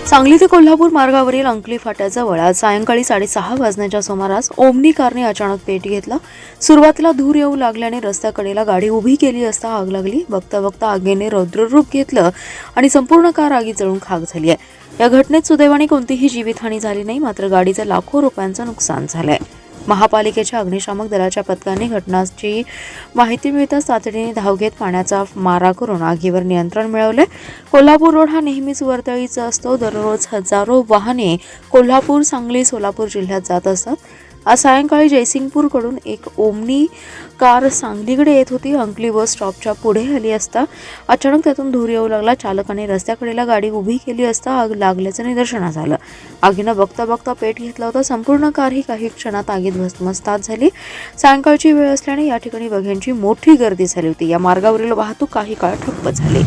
सांगली ते कोल्हापूर मार्गावरील अंकली फाट्याजवळ आज सायंकाळी 6:30 वाजण्याच्या सुमारास ओमनी कारने अचानक पेट घेतला। सुरुवातीला धूर येऊ लागल्याने रस्त्याकडेला गाडी उभी केली असता आग लागली। बघता बघता आगीने रौद्ररूप घेतलं आणि संपूर्ण कार आगीत जळून खाक झाली आहे। या घटनेत सुदैवाने कोणतीही जीवितहानी झाली नाही, मात्र गाडीचे लाखो रुपयांचं नुकसान झालंय। महापालिकेच्या अग्निशामक दलाच्या पथकाने घटनेची माहिती मिळताच तातडीने धाव घेत पाण्याचा मारा करून आगीवर नियंत्रण मिळवले। कोल्हापूर रोड हा नेहमीच वर्दळीचा असतो। दररोज हजारो वाहने कोल्हापूर, सांगली, सोलापूर जिल्ह्यात जात असतात। आज सायंकाळी जयसिंगपूरकडून एक ओमनी कार सांगलीकडे येत होती। अंकली बस स्टॉपच्या पुढे आली असता अचानक त्यातून धूर येऊ लागला। चालकाने रस्त्याकडेला गाडी उभी केली असता आग लागल्याचं निदर्शनास आलं। आगीनं बघता बघता पेट घेतला होता। संपूर्ण कार ही काही क्षणात आगीत भस्मसात झाली। सायंकाळची वेळ असल्याने या ठिकाणी बघ्यांची मोठी गर्दी झाली होती। या मार्गावरील वाहतूक काही काळ ठप्प झाली।